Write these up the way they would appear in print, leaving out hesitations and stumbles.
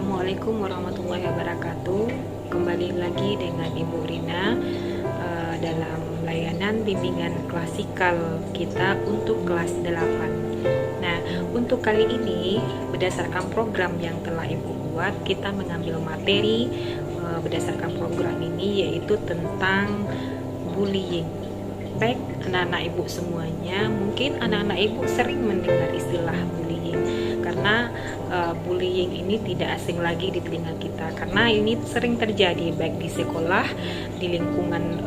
Assalamualaikum warahmatullahi wabarakatuh. Kembali lagi dengan Ibu Rina dalam layanan bimbingan klasikal kita untuk kelas 8. Nah, untuk kali ini berdasarkan program yang telah Ibu buat, kita mengambil materi berdasarkan program ini yaitu tentang bullying. Baik anak-anak Ibu semuanya, mungkin anak-anak Ibu sering mendengar istilah bullying karena bullying ini tidak asing lagi di telinga kita, karena ini sering terjadi baik di sekolah, di lingkungan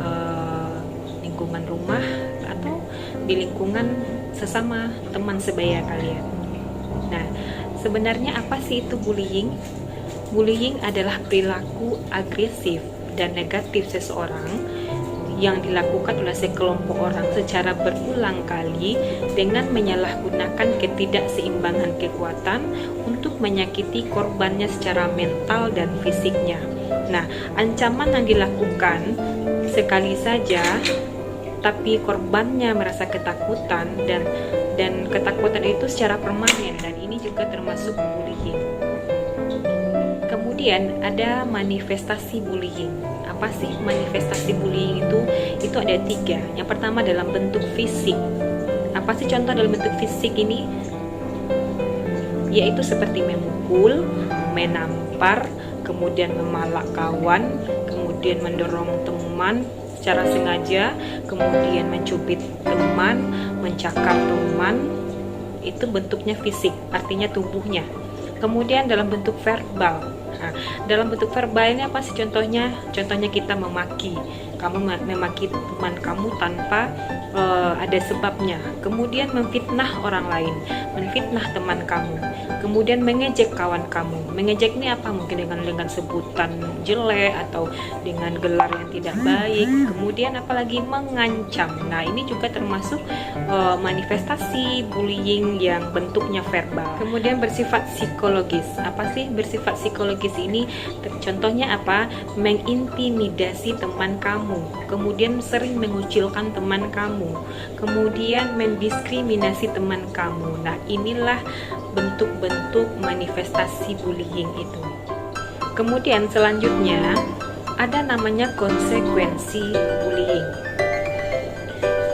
rumah, atau di lingkungan sesama teman sebaya kalian. Nah, sebenarnya apa sih itu bullying? Bullying adalah perilaku agresif dan negatif seseorang yang dilakukan oleh sekelompok orang secara berulang kali dengan menyalahgunakan ketidakseimbangan kekuatan untuk menyakiti korbannya secara mental dan fisiknya. Nah, ancaman yang dilakukan sekali saja, tapi korbannya merasa ketakutan dan ketakutan itu secara permanen, dan ini juga termasuk bullying. Kemudian ada manifestasi bullying. Apa sih manifestasi bullying itu? Itu ada 3. Yang pertama dalam bentuk fisik. Apa sih contoh dalam bentuk fisik ini? Yaitu seperti memukul, menampar, kemudian memalak kawan, kemudian mendorong teman secara sengaja, kemudian mencubit teman, mencakar teman. Itu bentuknya fisik, artinya tubuhnya. Kemudian dalam bentuk verbal. Nah, dalam bentuk verbal ini apa sih contohnya? Contohnya kita memaki. Kamu memaki teman kamu tanpa ada sebabnya. Kemudian memfitnah orang lain, memfitnah teman kamu. Kemudian mengejek kawan kamu. Mengejek ini apa? Mungkin dengan sebutan jelek atau dengan gelar yang tidak baik. Kemudian apalagi mengancam. Nah, ini juga termasuk manifestasi bullying yang bentuknya verbal. Kemudian bersifat psikologis. Apa sih bersifat psikologis ini? Contohnya apa? Mengintimidasi teman kamu, kemudian sering mengucilkan teman kamu, kemudian mendiskriminasi teman kamu. Nah, inilah bentuk-bentuk manifestasi bullying itu. Kemudian selanjutnya ada namanya konsekuensi bullying.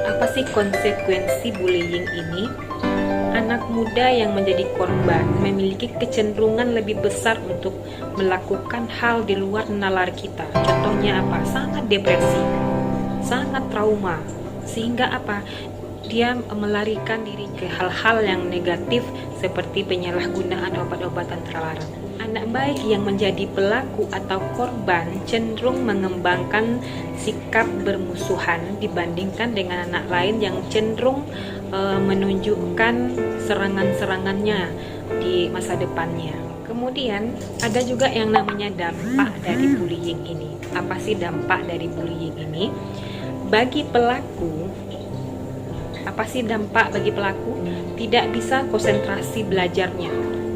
Apa sih konsekuensi bullying ini? Anak muda yang menjadi korban memiliki kecenderungan lebih besar untuk melakukan hal di luar nalar kita. Contohnya apa? Sangat depresi, sangat trauma, sehingga apa? Dia melarikan diri ke hal-hal yang negatif seperti penyalahgunaan obat-obatan terlarang. Anak baik yang menjadi pelaku atau korban cenderung mengembangkan sikap bermusuhan dibandingkan dengan anak lain yang cenderung menunjukkan serangan-serangannya di masa depannya. Kemudian ada juga yang namanya dampak dari bullying ini. Apa sih dampak dari bullying ini? Bagi pelaku, apa sih dampak bagi pelaku? Tidak bisa konsentrasi belajarnya,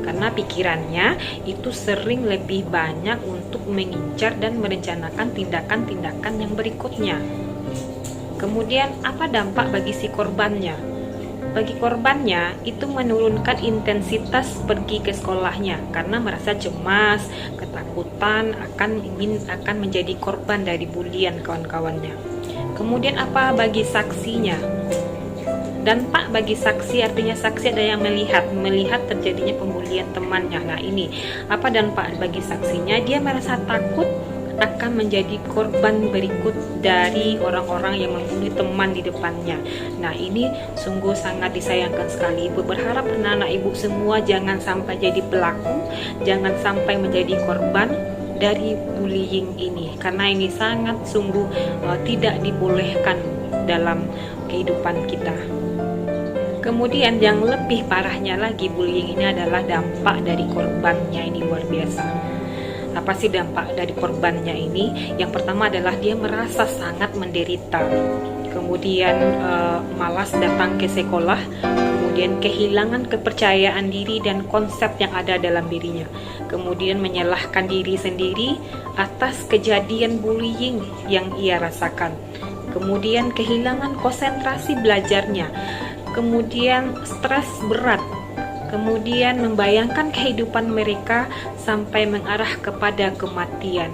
karena pikirannya itu sering lebih banyak untuk mengincar dan merencanakan tindakan-tindakan yang berikutnya. Kemudian apa dampak bagi si korbannya? Bagi korbannya itu menurunkan intensitas pergi ke sekolahnya karena merasa cemas, ketakutan akan menjadi korban dari bulian kawan-kawannya. Kemudian apa bagi saksinya? Dampak bagi saksi artinya saksi ada yang melihat terjadinya pembulian temannya. Nah, ini apa dampak bagi saksinya? Dia merasa takut akan menjadi korban berikut dari orang-orang yang membuli teman di depannya. Nah, ini sungguh sangat disayangkan sekali. Ibu berharap anak-anak Ibu semua jangan sampai jadi pelaku, jangan sampai menjadi korban dari bullying ini, karena ini sangat sungguh tidak dibolehkan dalam kehidupan kita. Kemudian yang lebih parahnya lagi, bullying ini adalah dampak dari korbannya. Ini luar biasa. Apa sih dampak dari korbannya ini? Yang pertama adalah dia merasa sangat menderita, kemudian malas datang ke sekolah, kemudian kehilangan kepercayaan diri dan konsep yang ada dalam dirinya, kemudian menyalahkan diri sendiri atas kejadian bullying yang ia rasakan, kemudian kehilangan konsentrasi belajarnya, kemudian stres berat, kemudian membayangkan kehidupan mereka sampai mengarah kepada kematian.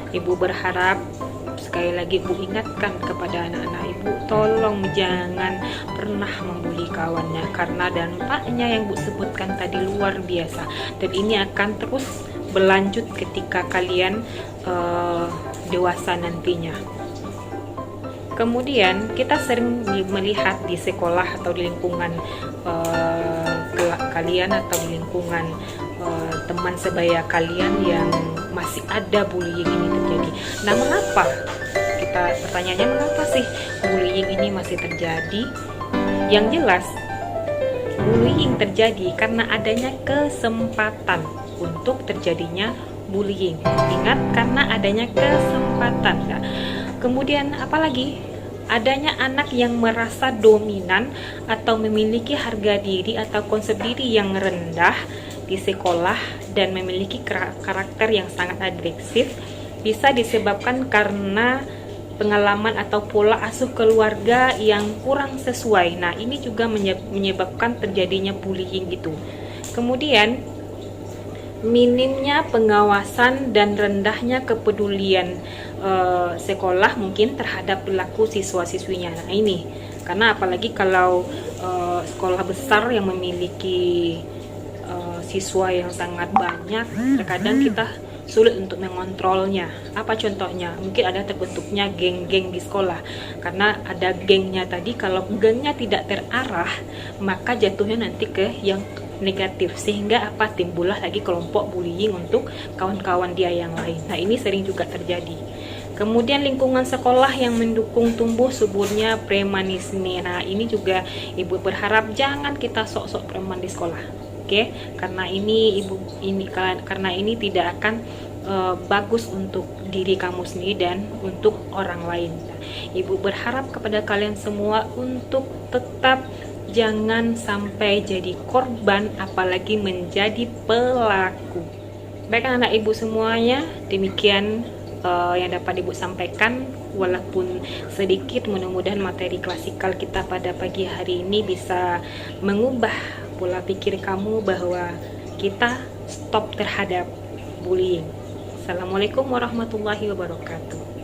Ibu berharap, sekali lagi Ibu ingatkan kepada anak-anak Ibu, tolong jangan pernah membuli kawannya, karena dampaknya yang Ibu sebutkan tadi luar biasa, dan ini akan terus berlanjut ketika kalian dewasa nantinya. Kemudian kita sering melihat di sekolah atau di lingkungan kalian atau di lingkungan teman sebaya kalian yang masih ada bullying ini terjadi. Nah, mengapa? Pertanyaannya, mengapa sih bullying ini masih terjadi? Yang jelas, bullying terjadi karena adanya kesempatan untuk terjadinya bullying. Ingat, karena adanya kesempatan. Nah, kemudian apalagi? Adanya anak yang merasa dominan atau memiliki harga diri atau konsep diri yang rendah di sekolah dan memiliki karakter yang sangat agresif, bisa disebabkan karena pengalaman atau pola asuh keluarga yang kurang sesuai. Nah, ini juga menyebabkan terjadinya bullying itu. Kemudian, minimnya pengawasan dan rendahnya kepedulian sekolah mungkin terhadap perilaku siswa-siswinya. Nah, ini karena apalagi kalau sekolah besar yang memiliki siswa yang sangat banyak, terkadang kita sulit untuk mengontrolnya. Apa contohnya? Mungkin ada terbentuknya geng-geng di sekolah. Karena ada gengnya tadi, kalau gengnya tidak terarah, maka jatuhnya nanti ke yang negatif, sehingga timbullah lagi kelompok bullying untuk kawan-kawan dia yang lain. Nah, ini sering juga terjadi. Kemudian lingkungan sekolah yang mendukung tumbuh suburnya premanisme. Nah, ini juga Ibu berharap jangan kita sok-sok preman di sekolah. Oke? Karena ini karena ini tidak akan bagus untuk diri kamu sendiri dan untuk orang lain. Nah, Ibu berharap kepada kalian semua untuk tetap jangan sampai jadi korban, apalagi menjadi pelaku. Baik anak Ibu semuanya, demikian yang dapat Ibu sampaikan. Walaupun sedikit, mudah-mudahan materi klasikal kita pada pagi hari ini bisa mengubah pola pikir kamu bahwa kita stop terhadap bullying. Assalamualaikum warahmatullahi wabarakatuh.